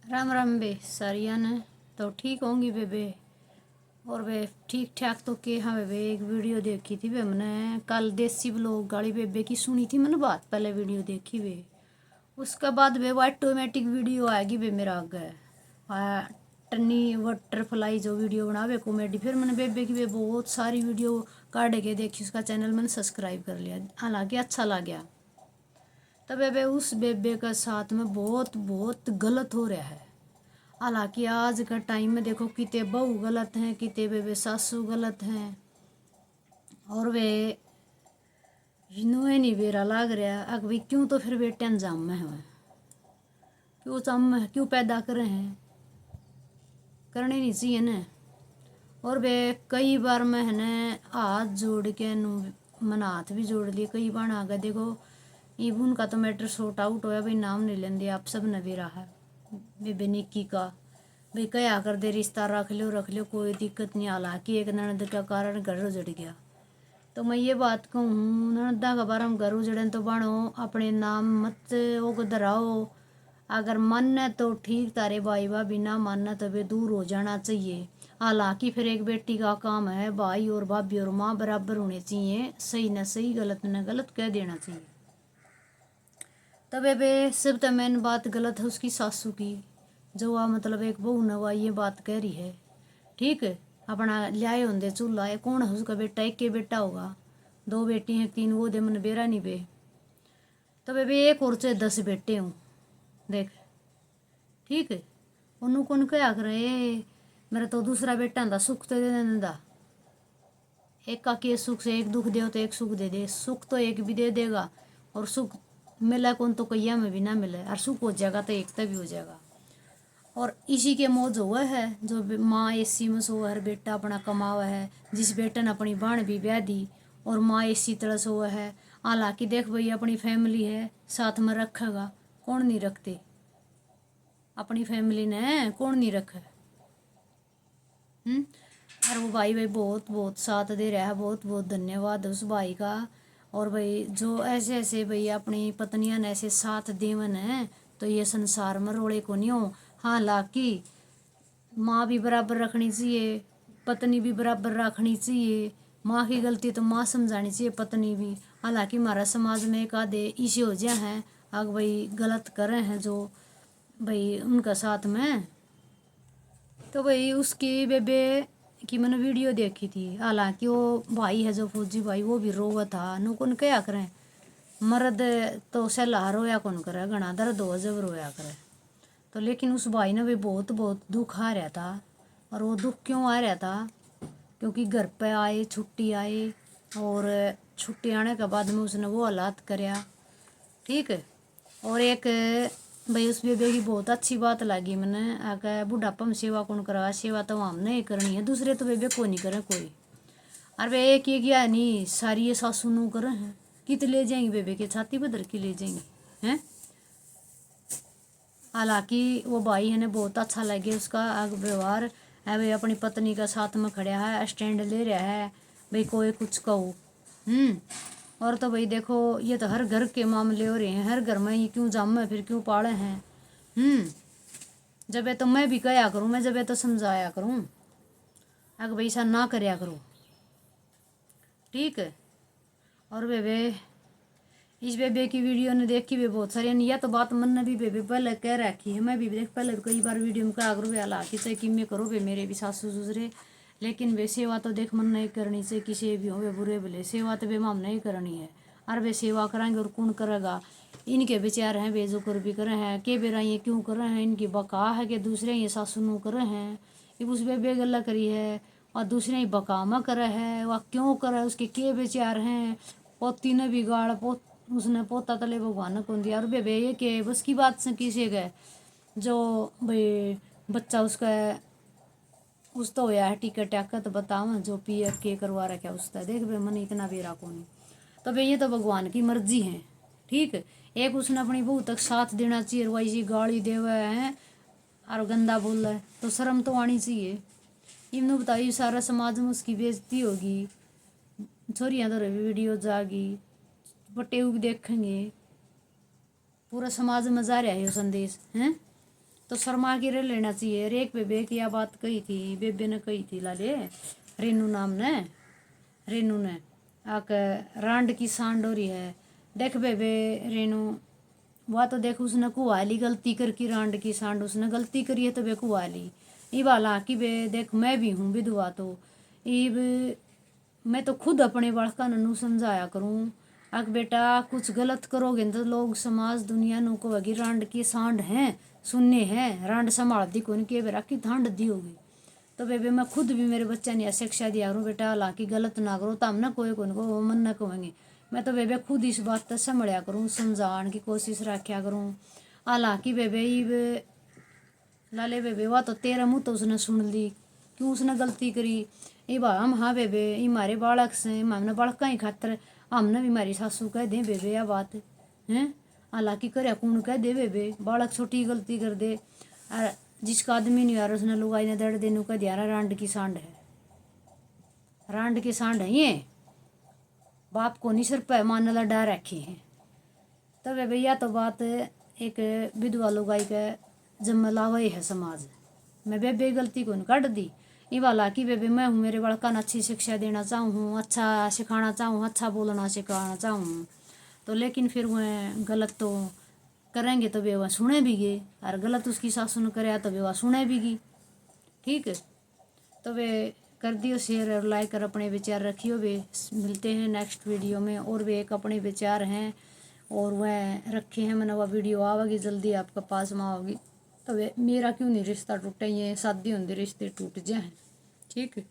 राम राम बे सारिया ने तो ठीक होंगी बेबे। और वे ठीक ठाक तो के हाँ बेबे, एक वीडियो देखी थी वे मैंने कल, देसी ब्लॉग गाड़ी बेबे की सुनी थी मैंने बात, पहले वीडियो देखी वे, उसके बाद वे वो ऑटोमेटिक वीडियो आएगी वे मेरा आगे टन्नी बटरफ्लाई जो वीडियो बनावे कॉमेडी, फिर मैंने बेबे की वे बहुत सारी वीडियो काट के देखी, उसका चैनल मैंने सब्सक्राइब कर लिया, हालांकि अच्छा लग गया। तब बेबे उस बेबे का साथ में बहुत बहुत गलत हो रहा है। हालांकि आज का टाइम में देखो कितने बहू गलत हैं, कितने बेबे सासू गलत हैं, और वे नुए नहीं बेरा लाग रहा अग भाई क्यों, तो फिर बेटे अंजाम में है, क्यों जम क्यों पैदा करे हैं, करने नहीं चाहिए ना। और वे कई बार मैं है न हाथ जोड़ के मना हाथ भी जोड़ लिए कई बार आ गए, देखो इबन का तो मैटर सॉर्ट आउट होया भाई, नाम नहीं लेंगे आप सब ने भी रहा बेबे निक्की का भाई क्या कर दे, रिश्ता रख लो कोई दिक्कत नहीं, हालांकि एक ननद का कारण घर उजड़ गया। तो मैं ये बात कहूँ ननदा का बारे में घर उजड़े तो बाणो अपने नाम मत वो धराओ, अगर मानना तो ठीक तारे भाई भाभी, ना मानना तो वे दूर हो जाना चाहिए। हालांकि फिर एक बेटी का काम है, भाई और भाभी और माँ बराबर होने चाहिए, सही न सही गलत न गलत कह देना चाहिए। तब बे सब तो मेन बात गलत है उसकी सासू की, जो आ मतलब एक बहू नवा ये बात कह रही है, ठीक है अपना लियाए होंगे चूल्हा है, कौन है उसका बेटा, एक के बेटा होगा, दो बेटी हैं तीन वो दे मन बेरा नहीं बे, तो बे एक और से 10 बेटे हूँ देख, ठीक है उन्होंने कौन क्या करे, मेरा तो दूसरा बेटा था सुख तो दे देना, एक का के सुख से एक दुख दे तो एक सुख दे दे, सुख तो एक भी दे देगा, और सुख मिला कौन तो कैया में भी ना मिले, और सुख हो जाएगा तो एकता भी हो जाएगा। और इसी के मौज हुआ है जो माँ एसी में सो है, बेटा अपना कमावा है, जिस बेटे ने अपनी बाण भी ब्याह दी और माँ एसी तरह सो है। हालांकि देख भाई अपनी फैमिली है साथ में रखेगा, कौन नहीं रखते, अपनी फैमिली ने कौन नहीं रखे। और वो भाई भाई बहुत बहुत साथ दे रहा है, बहुत बहुत धन्यवाद उस भाई का। और भाई जो ऐसे ऐसे भाई अपनी पत्नियां ने ऐसे साथ देवन है तो ये संसार में रोड़े को नहीं हो। हालांकि माँ भी बराबर रखनी चाहिए, पत्नी भी बराबर रखनी चाहिए, माँ की गलती तो माँ समझानी चाहिए, पत्नी भी। हालांकि हमारा समाज में एक आधे इसे हो जाए हैं अग भाई गलत कर रहे हैं जो भाई उनका साथ में, तो भाई उसकी बेबे की मैंने वीडियो देखी थी। हालांकि वो भाई है जो फौजी भाई वो भी रोवा था, नु कौन क्या करें, मर्द तो सलाह रोया कौन करे, घना दर्द हो जब रोया करे। तो लेकिन उस भाई ने भी बहुत बहुत दुख आ रहा था, और वो दुख क्यों आ रहा था, क्योंकि घर पे आए छुट्टी आए, और छुट्टी आने के बाद में उसने वो हालात करया, ठीक है। और एक भाई उस बेबे की बहुत अच्छी बात लगी मैंने, आगे बुढ़ापा में सेवा कौन करा, सेवा तो हमने ही करनी है, दूसरे तो बेबे को नहीं करे कोई। अरे एक ये क्या नहीं सारी ये सासू नू करे हैं, कित ले जाएंगे बेबे के छाती पर धर के ले जाएंगे हैं। हालांकि वो भाई है ने बहुत अच्छा लगे उसका आग व्यवहार है, भाई अपनी पत्नी का साथ में खड़ा है, स्टैंड ले रहा है, भाई कोई कुछ कहो। और तो भाई देखो ये तो हर घर के मामले हो रहे हैं, हर घर में ये क्यों जामे फिर क्यों पाले हैं। जब ये तो मैं भी कया करूँ, मैं जब ये तो समझाया करूँ अगर भाई ऐसा ना करया करो, ठीक है। और बेबे इस बेबे की वीडियो ने देखी भी बहुत सारी, या तो बात मन ने भी बेबे पहले कह रखी है, मैं भी देख पहले कई बार वीडियो में कहा करो वे हालांकि चाहे कि मैं करो वे मेरे भी सासू ससुरे, लेकिन वे सेवा तो देख मन नहीं करनी चाहिए, किसी भी हो वे बुरे भले सेवा तो वे माम नहीं करनी है। और वे सेवा कराएंगे और कौन करेगा, इनके विचार हैं वे जो कर भी करे हैं, के बेरा ये क्यों कर रहे हैं, इनकी बका है कि दूसरे ये सासू नु करे हैं, ये उस बेबे गला करी है और दूसरे ही बकामा करे है, वह क्यों करे उसके के विचार हैं, पोती ने बिगाड़ उसने पोता तले भगवान को दिया, और बेबे ये के बस की बात से किसे गए जो भाई बच्चा उसका उस तो होया है टिकट टाका तो बताओ जो पीएफ के करवा रखा उसका, देख बे मन इतना बेरा को नहीं, तो भाई ये तो भगवान की मर्जी है, ठीक है। एक उसने अपनी बहू तक साथ देना चाहिए, वैसी गाली देवे हैं और गंदा बोल है तो शर्म तो आनी चाहिए। इन्हों बताइए सारा समाज में उसकी बेइज्जती होगी, छोरियाँ तो वीडियो जागी बटे भी देखेंगे, पूरा समाज में जा रहा है ये संदेश हैं। तो शर्मा के रह लेना चाहिए। और एक बेबे की यह बात कही थी, बेबे ने कही थी लाले, रेनू नाम ने, रेनू ने आकर रांड की सांड हो रही है। देख बेबे रेनू, वह तो देख उसने कुवाली गलती कर की, रांड की सांड उसने गलती करी है तो बे कुवाली। ये वाला कि बे देख मैं भी हूँ विधवा, तो इब मैं तो खुद अपने बड़का ननू समझाया करूँ, अक बेटा कुछ गलत करोगे तो लोग समाज दुनिया नु को वगी रांड की सांड हैं, सुनने हैं रांड संभाल दी कौन के बेरा की धांड दी होगी। तो बेबे मैं खुद भी मेरे बच्चा ने शिक्षा दिया करूँ बेटा, हालांकि गलत ना करो तो हम ना कोई कौन को मन ना कहेंगे। मैं तो बेबे खुद इस बात तक संभलिया करूँ, समझाने की कोशिश रखा करूँ। हालांकि बेबे लाले बेबे वह तो तेरा मुँह तो उसने सुन ली, क्यों उसने गलती करी। ये बा हम हाँ बेबे ये हमारे बालक से, हमने बालका ही खातर हमने भी हमारी सासू कह दे बेबे यह बात हैं। हालांकि करे कौन कह दे बेबे, बालक छोटी गलती कर दे और जिसका आदमी नहीं आ रहा उसने लुगाई ने दर्द देने का दिया रांड की सांड है, रांड की सांड है ये, बाप को नहीं सिर पर मान ला डर रखे हैं। तब भैया तो बात एक विधवा लुगाई के जमलावे है समाज में। बेबे गलती को काट दी ये वाला कि बेबे मैं हूँ, मेरे बड़का ने अच्छी शिक्षा देना चाहूँ, अच्छा सिखाना चाहूँ, अच्छा बोलना सिखाना चाहूँ, तो लेकिन फिर वह गलत तो करेंगे तो वे वह सुने भी गए, और गलत उसकी सासू ने कराया तो वे वह सुने भी गई। ठीक है, तो वे कर दियो शेयर और लाइक कर अपने विचार रखियो। वे मिलते हैं नेक्स्ट वीडियो में। और वे एक अपने विचार हैं और वह रखे हैं, मैंने वह वीडियो आवेगी जल्दी आपके पास में आओगी। तो वे मेरा क्यों नहीं रिश्ता टूटे, ये शादी होंगे रिश्ते टूट जाए। ठीक है।